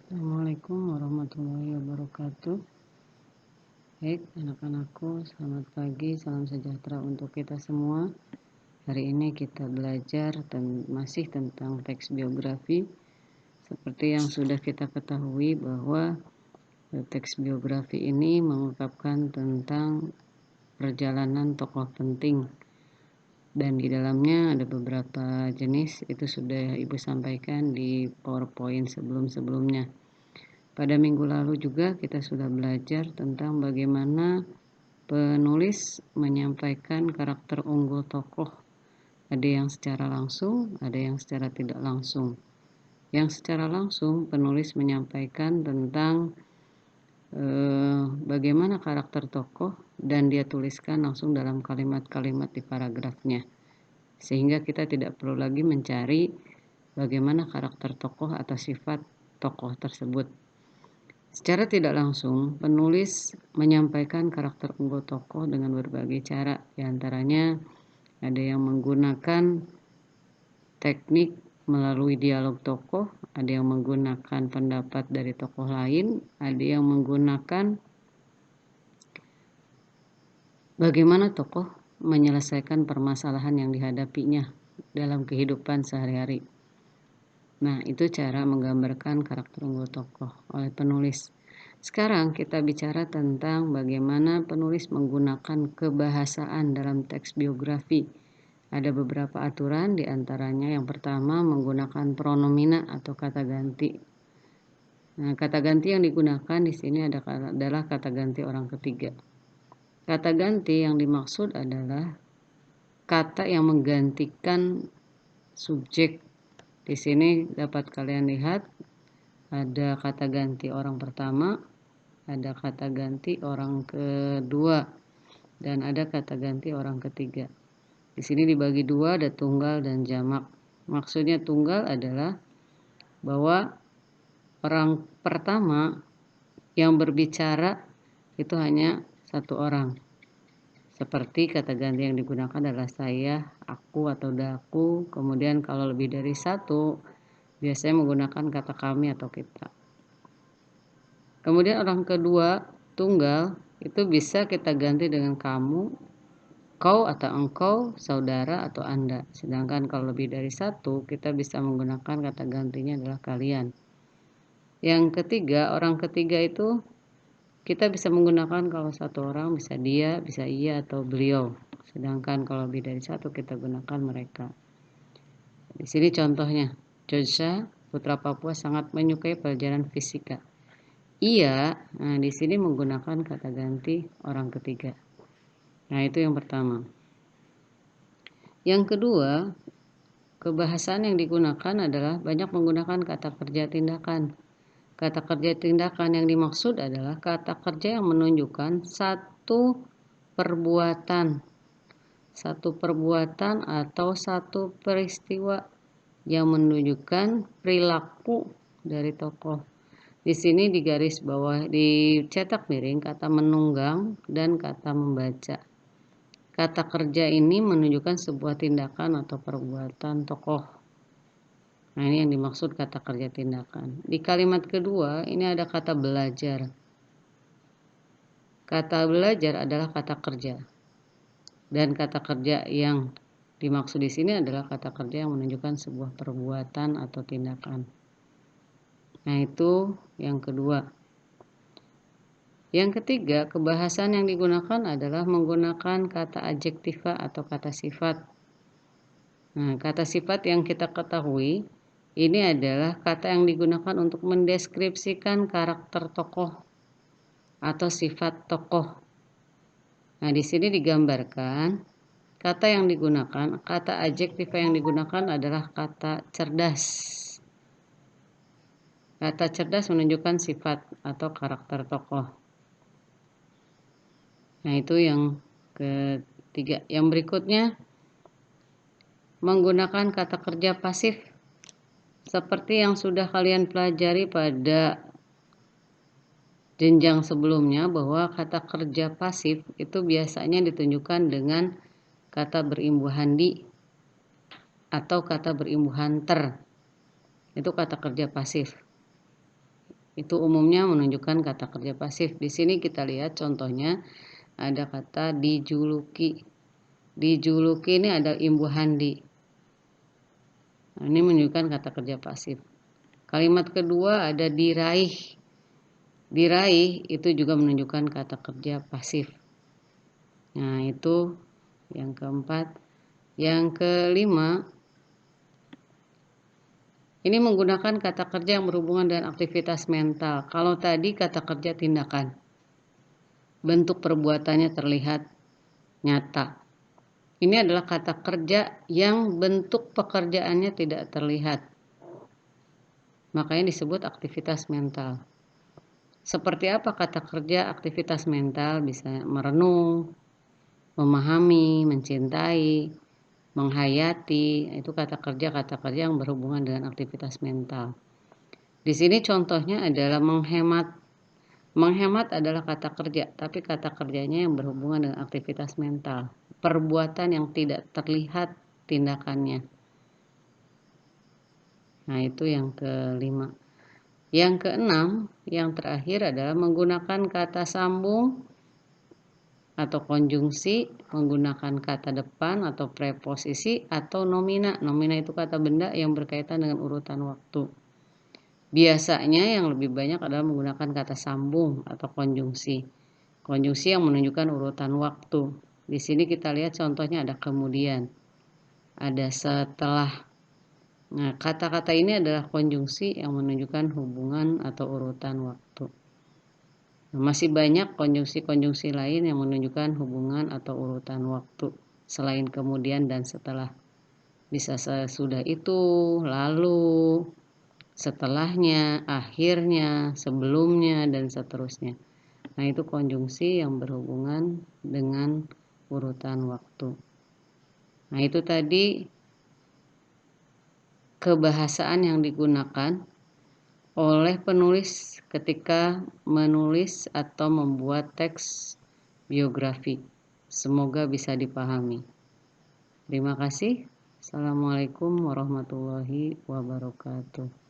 Assalamualaikum warahmatullahi wabarakatuh. Baik, anak-anakku, selamat pagi, salam sejahtera untuk kita semua. Hari ini kita belajar masih tentang teks biografi. Seperti yang sudah kita ketahui bahwa teks biografi ini mengungkapkan tentang perjalanan tokoh penting. Dan di dalamnya ada beberapa jenis, itu sudah Ibu sampaikan di PowerPoint sebelum-sebelumnya. Pada minggu lalu juga kita sudah belajar tentang bagaimana penulis menyampaikan karakter unggul tokoh. Ada yang secara langsung, ada yang secara tidak langsung. Yang secara langsung, penulis menyampaikan tentang bagaimana karakter tokoh dan dia tuliskan langsung dalam kalimat-kalimat di paragrafnya. Sehingga kita tidak perlu lagi mencari bagaimana karakter tokoh atau sifat tokoh tersebut. Secara tidak langsung, penulis menyampaikan karakter unggul tokoh dengan berbagai cara. Di antaranya ada yang menggunakan teknik melalui dialog tokoh, ada yang menggunakan pendapat dari tokoh lain, ada yang menggunakan bagaimana tokoh menyelesaikan permasalahan yang dihadapinya dalam kehidupan sehari-hari. Nah, itu cara menggambarkan karakter unggul tokoh oleh penulis. Sekarang kita bicara tentang bagaimana penulis menggunakan kebahasaan dalam teks biografi. Ada beberapa aturan, diantaranya yang pertama menggunakan pronomina atau kata ganti. Nah, kata ganti yang digunakan di sini adalah kata ganti orang ketiga. Kata ganti yang dimaksud adalah kata yang menggantikan subjek. Di sini dapat kalian lihat ada kata ganti orang pertama, ada kata ganti orang kedua, dan ada kata ganti orang ketiga. Di sini dibagi dua, ada tunggal dan jamak. Maksudnya tunggal adalah bahwa orang pertama yang berbicara itu hanya satu orang. Seperti kata ganti yang digunakan adalah saya, aku, atau daku. Kemudian kalau lebih dari satu, biasanya menggunakan kata kami atau kita. Kemudian orang kedua, tunggal, itu bisa kita ganti dengan kamu, kau atau engkau, saudara atau Anda. Sedangkan kalau lebih dari satu, kita bisa menggunakan kata gantinya adalah kalian. Yang ketiga, orang ketiga itu kita bisa menggunakan kalau satu orang bisa dia, bisa ia atau beliau. Sedangkan kalau lebih dari satu kita gunakan mereka. Di sini contohnya, Joshua, putra Papua sangat menyukai pelajaran fisika. Ia, nah di sini menggunakan kata ganti orang ketiga. Nah, itu yang pertama. Yang kedua, kebahasaan yang digunakan adalah banyak menggunakan kata kerja tindakan. Kata kerja tindakan yang dimaksud adalah kata kerja yang menunjukkan satu perbuatan atau satu peristiwa yang menunjukkan perilaku dari tokoh. Di sini di garis bawah dicetak miring kata menunggang dan kata membaca. Kata kerja ini menunjukkan sebuah tindakan atau perbuatan tokoh. Nah, ini yang dimaksud kata kerja tindakan. Di kalimat kedua ini ada kata belajar. Kata belajar adalah kata kerja. Dan kata kerja yang dimaksud di sini adalah kata kerja yang menunjukkan sebuah perbuatan atau tindakan. Nah, itu yang kedua. Yang ketiga, kebahasan yang digunakan adalah menggunakan kata adjektiva atau kata sifat. Nah, kata sifat yang kita ketahui ini adalah kata yang digunakan untuk mendeskripsikan karakter tokoh atau sifat tokoh. Nah, di sini digambarkan kata yang digunakan, kata adjektiva yang digunakan adalah kata cerdas. Kata cerdas menunjukkan sifat atau karakter tokoh. Nah, itu yang ketiga. Yang berikutnya menggunakan kata kerja pasif. Seperti yang sudah kalian pelajari pada jenjang sebelumnya bahwa kata kerja pasif itu biasanya ditunjukkan dengan kata berimbuhan di atau kata berimbuhan ter. Itu kata kerja pasif. Itu umumnya menunjukkan kata kerja pasif. Di sini kita lihat contohnya ada kata dijuluki. Dijuluki ini ada imbuhan di. Nah, ini menunjukkan kata kerja pasif. Kalimat kedua ada diraih. Diraih itu juga menunjukkan kata kerja pasif. Nah, itu yang keempat. Yang kelima, ini menggunakan kata kerja yang berhubungan dengan aktivitas mental. Kalau tadi kata kerja tindakan, bentuk perbuatannya terlihat nyata. Ini adalah kata kerja yang bentuk pekerjaannya tidak terlihat. Makanya disebut aktivitas mental. Seperti apa kata kerja aktivitas mental? Bisa merenung, memahami, mencintai, menghayati. Itu kata kerja yang berhubungan dengan aktivitas mental. Di sini contohnya adalah menghemat. Menghemat adalah kata kerja, tapi kata kerjanya yang berhubungan dengan aktivitas mental. Perbuatan yang tidak terlihat tindakannya. Nah, itu yang kelima. Yang keenam, yang terakhir adalah menggunakan kata sambung atau konjungsi, menggunakan kata depan atau preposisi atau nomina. Nomina itu kata benda yang berkaitan dengan urutan waktu. Biasanya yang lebih banyak adalah menggunakan kata sambung atau konjungsi. Konjungsi yang menunjukkan urutan waktu. Di sini kita lihat contohnya ada kemudian, ada setelah. Nah, kata-kata ini adalah konjungsi yang menunjukkan hubungan atau urutan waktu. Nah, masih banyak konjungsi-konjungsi lain yang menunjukkan hubungan atau urutan waktu selain kemudian dan setelah. Bisa sesudah itu, lalu, setelahnya, akhirnya, sebelumnya, dan seterusnya. Nah, itu konjungsi yang berhubungan dengan urutan waktu. Nah, itu tadi kebahasaan yang digunakan oleh penulis ketika menulis atau membuat teks biografi. Semoga bisa dipahami. Terima kasih. Assalamualaikum warahmatullahi wabarakatuh.